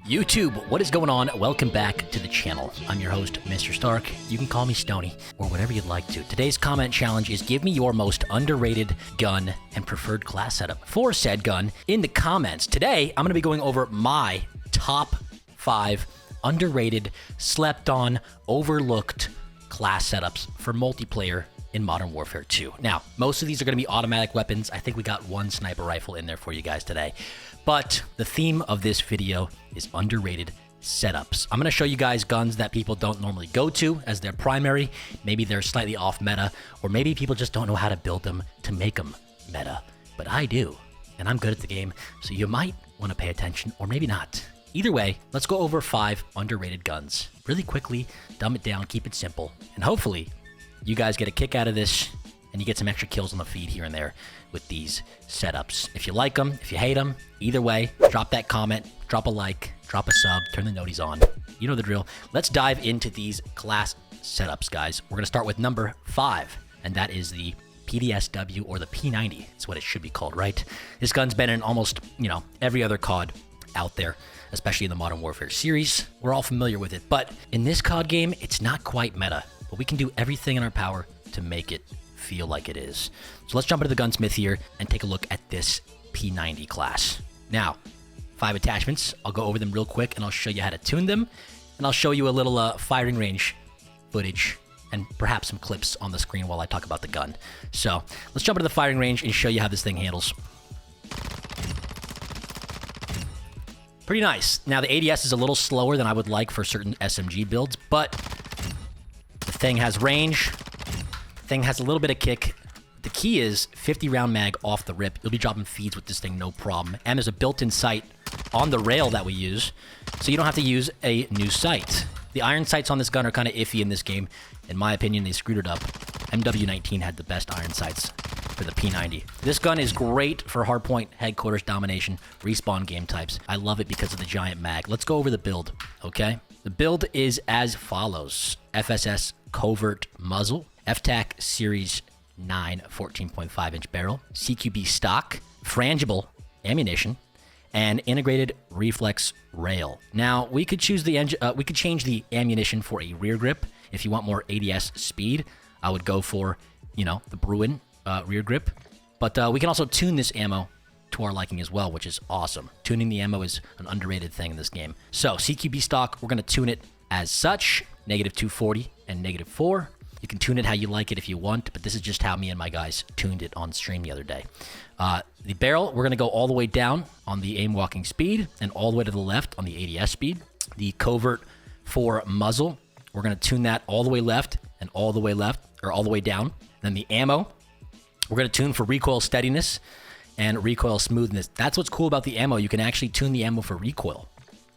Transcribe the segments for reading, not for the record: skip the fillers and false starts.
YouTube, what is going on? Welcome back to the channel. I'm your host, Mr. Stark. You can call me Stony, or whatever you'd like to. Today's comment challenge is give me your most underrated gun and preferred class setup for said gun in the comments. Today, I'm going to be going over my top 5 underrated, slept on, overlooked class setups for multiplayer in Modern Warfare 2. Now, most of these are going to be automatic weapons. I think we got one sniper rifle in there for you guys today. But the theme of this video is underrated setups. I'm going to show you guys guns that people don't normally go to as their primary. Maybe they're slightly off meta, or maybe people just don't know how to build them to make them meta. But I do, and I'm good at the game, so you might want to pay attention, or maybe not. Either way, let's go over 5 underrated guns. Really quickly, dumb it down, keep it simple, and hopefully you guys get a kick out of this and you get some extra kills on the feed here and there with these setups. If you like them, if you hate them, either way, drop that comment, drop a like, drop a sub, turn the noties on. You know the drill. Let's dive into these class setups, guys. We're going to start with number 5, and that is the PDSW, or the P90. It's what it should be called, right? This gun's been in almost, every other COD out there, especially in the Modern Warfare series. We're all familiar with it, but in this COD game, it's not quite meta, but we can do everything in our power to make it feel like it is. So let's jump into the gunsmith here and take a look at this P90 class. Now, 5 attachments. I'll go over them real quick and I'll show you how to tune them, and I'll show you a little firing range footage and perhaps some clips on the screen while I talk about the gun. So let's jump into the firing range and show you how this thing handles. Pretty nice. Now, the ADS is a little slower than I would like for certain SMG builds, but the thing has range. The thing has a little bit of kick. The key is 50 round mag off the rip. You'll be dropping feeds with this thing, no problem. And there's a built-in sight on the rail that we use, so you don't have to use a new sight. The iron sights on this gun are kind of iffy in this game. In my opinion, they screwed it up. MWII had the best iron sights for the P90. This gun is great for hardpoint, headquarters domination, respawn game types. I love it because of the giant mag. Let's go over the build, okay? The build is as follows. FSS covert muzzle, FTAC Series 9 14.5-inch barrel, CQB stock, frangible ammunition, and integrated reflex rail. Now, we could choose we could change the ammunition for a rear grip. If you want more ADS speed, I would go for, the Bruin rear grip. But we can also tune this ammo to our liking as well, which is awesome. Tuning the ammo is an underrated thing in this game. So, CQB stock, we're going to tune it as such, -240 and -4. You can tune it how you like it if you want, but this is just how me and my guys tuned it on stream the other day. The barrel, we're going to go all the way down on the aim walking speed and all the way to the left on the ADS speed. The covert for muzzle, we're going to tune that all the way left and all the way left, or all the way down. And then the ammo, we're going to tune for recoil steadiness and recoil smoothness. That's what's cool about the ammo. You can actually tune the ammo for recoil.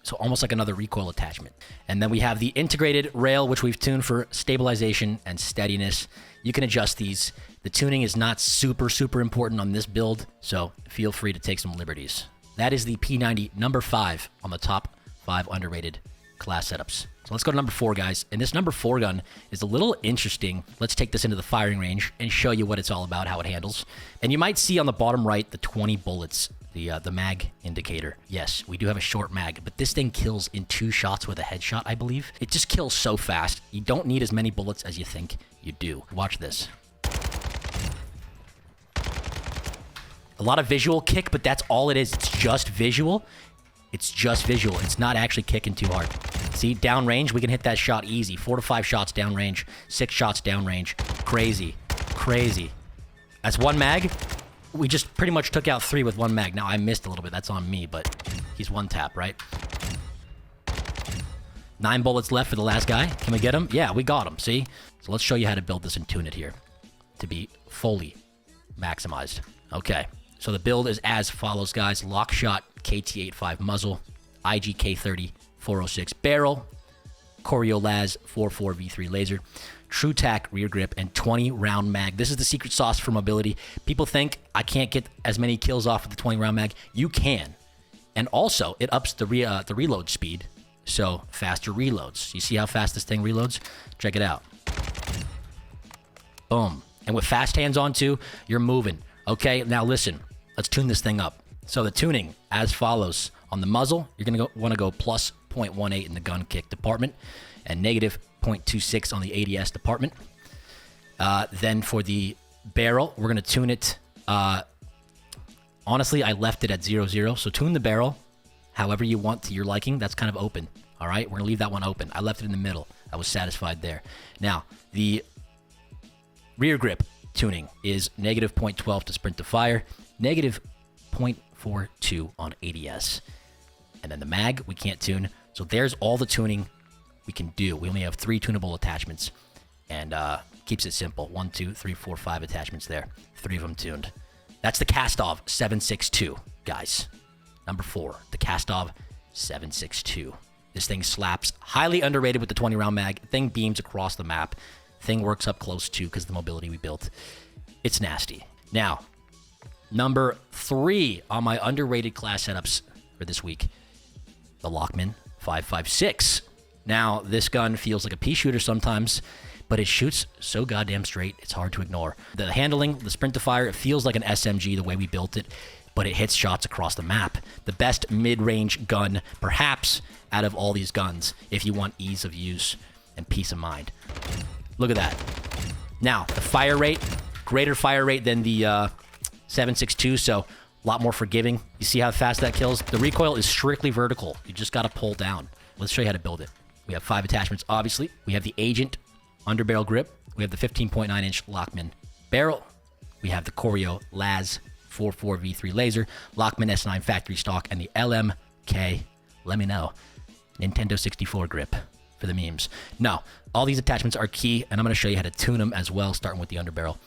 So almost like another recoil attachment. And then we have the integrated rail, which we've tuned for stabilization and steadiness. You can adjust these. The tuning is not super, super important on this build, so feel free to take some liberties. That is the P90, number 5 on the top 5 underrated class setups. So let's go to number 4, guys. And this number 4 gun is a little interesting. Let's take this into the firing range and show you what it's all about, how it handles. And you might see on the bottom right the 20 bullets. The mag indicator. Yes, we do have a short mag, but this thing kills in 2 shots with a headshot, I believe. It just kills so fast. You don't need as many bullets as you think you do. Watch this. A lot of visual kick, but that's all it is. It's just visual. It's just visual. It's not actually kicking too hard. See, downrange, we can hit that shot easy. 4 to 5 shots downrange, 6 shots downrange. Crazy. Crazy. That's 1 mag. We just pretty much took out 3 with 1 mag. Now, I missed a little bit. That's on me, but he's 1 tap, right? 9 bullets left for the last guy. Can we get him? Yeah, we got him. See? So let's show you how to build this and tune it here to be fully maximized. Okay. So the build is as follows, guys. Lock shot KT85 muzzle, IGK30 406 barrel, Coriolis 44 V3 laser, True Tac rear grip, and 20 round mag. This is the secret sauce for mobility. People think I can't get as many kills off with the 20 round mag. You can. And also, it ups the reload speed, so faster reloads. You see how fast this thing reloads? Check it out. Boom. And with fast hands on too, you're moving. Okay, now listen. Let's tune this thing up. So the tuning as follows On the muzzle, you're going to want to go plus 0.18 in the gun kick department and negative 0.26 on the ADS department. Then for the barrel, we're going to tune it. Honestly, I left it at 0.0, so tune the barrel however you want to your liking. That's kind of open. All right, we're going to leave that one open. I left it in the middle. I was satisfied there. Now, the rear grip tuning is negative 0.12 to sprint to fire, negative 0.42 on ADS. And then the mag, we can't tune. So there's all the tuning we can do. We only have 3 tunable attachments, and keeps it simple. 1, 2, 3, 4, 5 attachments there. 3 of them tuned. That's the Kastov 762, guys. Number 4, the Kastov 762. This thing slaps. Highly underrated with the 20-round mag. Thing beams across the map. Thing works up close too because of the mobility we built. It's nasty. Now, number 3 on my underrated class setups for this week, the Lockman 5.56. Now, this gun feels like a pea shooter sometimes, but it shoots so goddamn straight, it's hard to ignore. The handling, the sprint to fire, it feels like an SMG the way we built it, but it hits shots across the map. The best mid-range gun, perhaps, out of all these guns, if you want ease of use and peace of mind. Look at that. Now, the fire rate, greater fire rate than the 7.62, so a lot more forgiving. You see how fast that kills? The recoil is strictly vertical. You just got to pull down. Let's show you how to build it. We have 5 attachments, obviously. We have the Agent underbarrel grip. We have the 15.9-inch Lockman barrel. We have the Corio Laz 44 V3 laser, Lockman S9 factory stock, and the LMK, let me know, Nintendo 64 grip for the memes. No, all these attachments are key, and I'm going to show you how to tune them as well, starting with the underbarrel.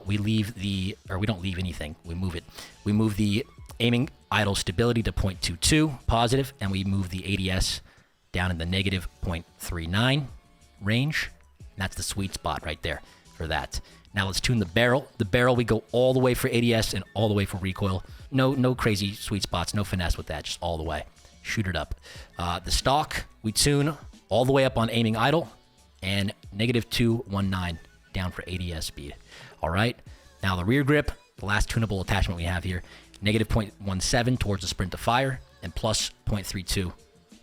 We don't leave anything. We move it. We move the aiming idle stability to 0.22 positive, and we move the ADS down in the negative 0.39 range. And that's the sweet spot right there for that. Now let's tune the barrel. The barrel, we go all the way for ADS and all the way for recoil. No crazy sweet spots, no finesse with that, just all the way. Shoot it up. The stock, we tune all the way up on aiming idle and negative 219 down for ADS speed. All right. Now the rear grip, the last tunable attachment we have here, negative 0.17 towards the sprint to fire and plus 0.32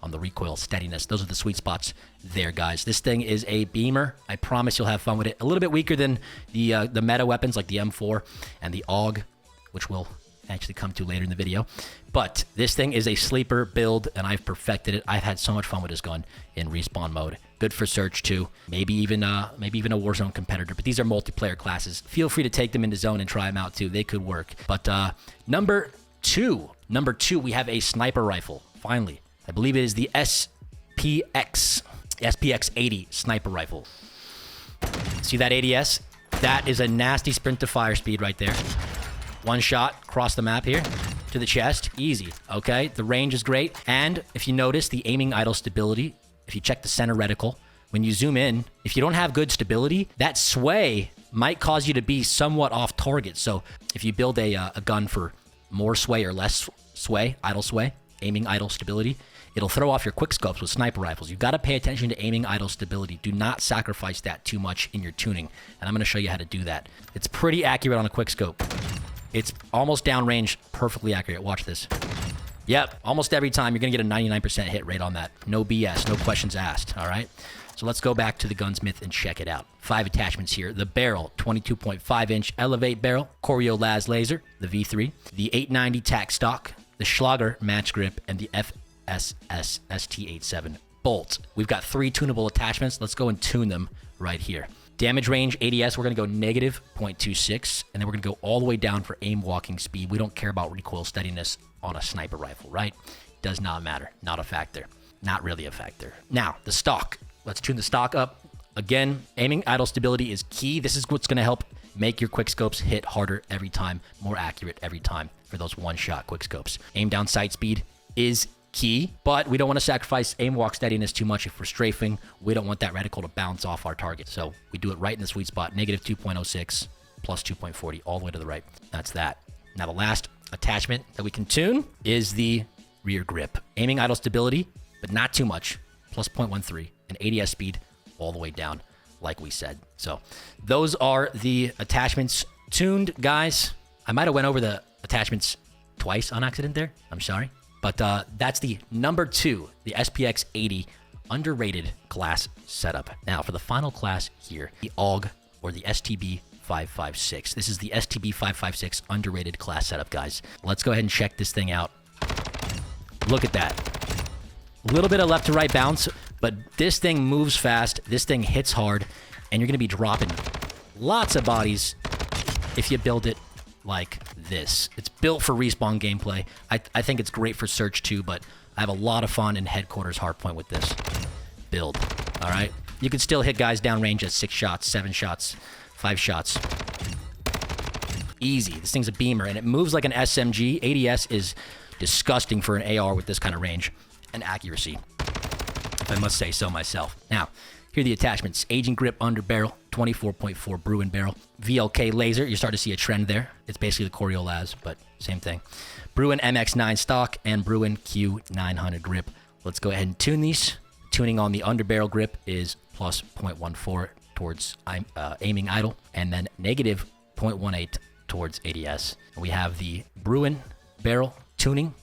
on the recoil steadiness. Those are the sweet spots there, guys. This thing is a beamer. I promise you'll have fun with it. A little bit weaker than the meta weapons like the M4 and the AUG, which we'll actually come to later in the video. But this thing is a sleeper build, and I've perfected it. I've had so much fun with this gun in respawn mode. Good for search too. Maybe even a Warzone competitor. But these are multiplayer classes. Feel free to take them into zone and try them out too. They could work. But number two, we have a sniper rifle. Finally, I believe it is the SPX 80 sniper rifle. See that ADS? That is a nasty sprint to fire speed right there. One shot across the map here to the chest. Easy, okay? The range is great. And if you notice the aiming idle stability, if you check the center reticle, when you zoom in, if you don't have good stability, that sway might cause you to be somewhat off target. So if you build a gun for more sway or less sway, idle sway, aiming idle stability, it'll throw off your quick scopes with sniper rifles. You've got to pay attention to aiming idle stability. Do not sacrifice that too much in your tuning. And I'm going to show you how to do that. It's pretty accurate on a quick scope. It's almost downrange, perfectly accurate. Watch this. Yep, almost every time you're going to get a 99% hit rate on that. No BS, no questions asked, all right? So let's go back to the gunsmith and check it out. 5 attachments here. The barrel, 22.5-inch Elevate barrel, Corio Laz laser, the V3, the 890 tack stock, the Schlager match grip, and the FSS ST87 bolt. We've got 3 tunable attachments. Let's go and tune them right here. Damage range, ADS, we're going to go negative 0.26, and then we're going to go all the way down for aim walking speed. We don't care about recoil steadiness on a sniper rifle, right? Does not matter. Not a factor. Not really a factor. Now, the stock. Let's tune the stock up. Again, aiming idle stability is key. This is what's going to help make your quick scopes hit harder every time, more accurate every time for those one-shot quick scopes. Aim down sight speed is key, but we don't want to sacrifice aim walk steadiness too much if we're strafing. We don't want that reticle to bounce off our target. So we do it right in the sweet spot, negative 2.06 plus 2.40 all the way to the right. That's that. Now the last attachment that we can tune is the rear grip. Aiming idle stability, but not too much, plus 0.13, and ADS speed all the way down, like we said. So those are the attachments tuned, guys. I might have went over the attachments twice on accident there. I'm sorry. But that's the number 2, the SPX 80 underrated class setup. Now for the final class here, the AUG or the STB 556. This is the STB 556 underrated class setup, guys. Let's go ahead and check this thing out. Look at that. A little bit of left to right bounce, but this thing moves fast. This thing hits hard, and you're going to be dropping lots of bodies if you build it like this. It's built for respawn gameplay. I think it's great for search too, but I have a lot of fun in headquarters hardpoint with this build. All right. You can still hit guys downrange at 6 shots, 7 shots, 5 shots. Easy. This thing's a beamer, and it moves like an SMG. ADS is disgusting for an AR with this kind of range and accuracy, if I must say so myself. Now, here are the attachments. Agent grip under barrel, 24.4 Bruin barrel. VLK laser, you start to see a trend there. It's basically the Coriolis, but same thing. Bruin MX9 stock and Bruin Q900 grip. Let's go ahead and tune these. Tuning on the underbarrel grip is plus 0.14 towards aiming idle, and then negative 0.18 towards ADS. And we have the Bruin barrel tuning,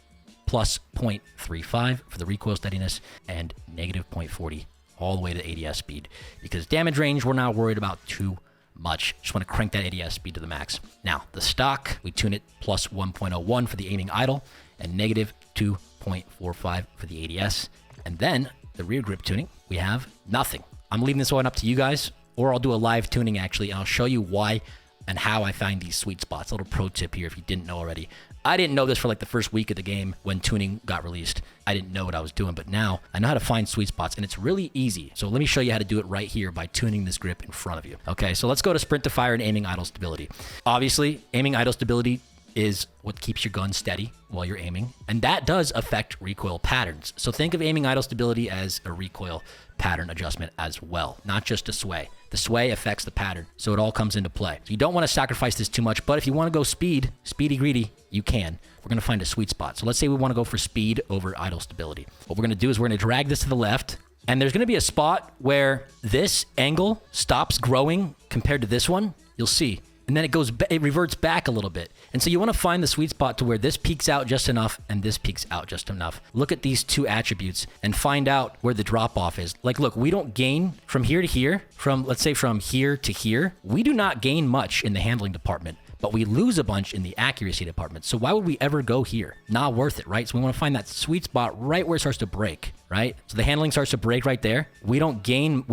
plus 0.35 for the recoil steadiness, and negative 0.40 all the way to ADS speed. Because damage range, we're not worried about too much. Just want to crank that ADS speed to the max. Now, the stock, we tune it plus 1.01 for the aiming idle, and negative 2.45 for the ADS. And then, the rear grip tuning, we have nothing. I'm leaving this one up to you guys, or I'll do a live tuning actually, and I'll show you why and how I find these sweet spots. A little pro tip here if you didn't know already. I didn't know this for like the first week of the game when tuning got released. I didn't know what I was doing, but now I know how to find sweet spots, and it's really easy. So let me show you how to do it right here by tuning this grip in front of you. Okay, so let's go to sprint to fire and aiming idle stability. Obviously, aiming idle stability is what keeps your gun steady while you're aiming, and that does affect recoil patterns. So think of aiming idle stability as a recoil pattern adjustment as well, not just a sway. The sway affects the pattern, so it all comes into play. So you don't want to sacrifice this too much, but if you want to go speedy greedy, you can. We're going to find a sweet spot. So let's say we want to go for speed over idle stability. What we're going to do is we're going to drag this to the left, and there's going to be a spot where this angle stops growing compared to this one. You'll see. And then it reverts back a little bit. And so you want to find the sweet spot to where this peaks out just enough and this peaks out just enough. Look at these two attributes and find out where the drop off is. Like, look, we don't gain from here to here, let's say from here to here. We do not gain much in the handling department, but we lose a bunch in the accuracy department. So why would we ever go here? Not worth it, right? So we want to find that sweet spot right where it starts to break, right? So the handling starts to break right there. We don't gain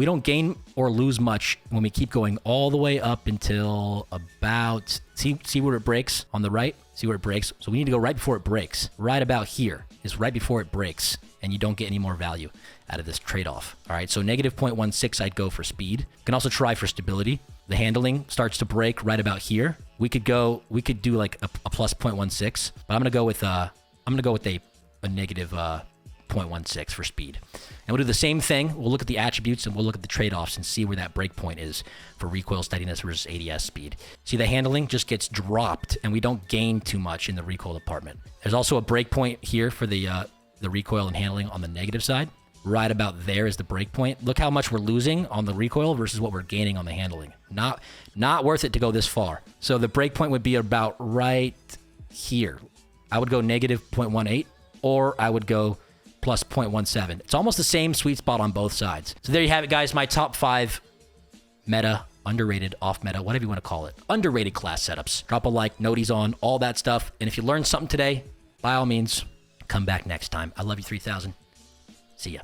or lose much when we keep going all the way up until about, see where it breaks on the right? See where it breaks? So we need to go right before it breaks. Right about here is right before it breaks, and you don't get any more value out of this trade-off. All right, so negative 0.16, I'd go for speed. You can also try for stability. The handling starts to break right about here. We could do like a plus 0.16, but I'm gonna go with a negative 0.16 for speed. And we'll do the same thing. We'll look at the attributes and we'll look at the trade-offs and see where that breakpoint is for recoil steadiness versus ADS speed. See, the handling just gets dropped and we don't gain too much in the recoil department. There's also a breakpoint here for the recoil and handling on the negative side. Right about there is the breakpoint. Look how much we're losing on the recoil versus what we're gaining on the handling. Not worth it to go this far. So the breakpoint would be about right here. I would go negative 0.18 or I would go plus 0.17. It's almost the same sweet spot on both sides. So there you have it, guys. My top 5 meta, underrated, off meta, whatever you want to call it, underrated class setups. Drop a like, noties on, all that stuff. And if you learned something today, by all means, come back next time. I love you 3000. See ya.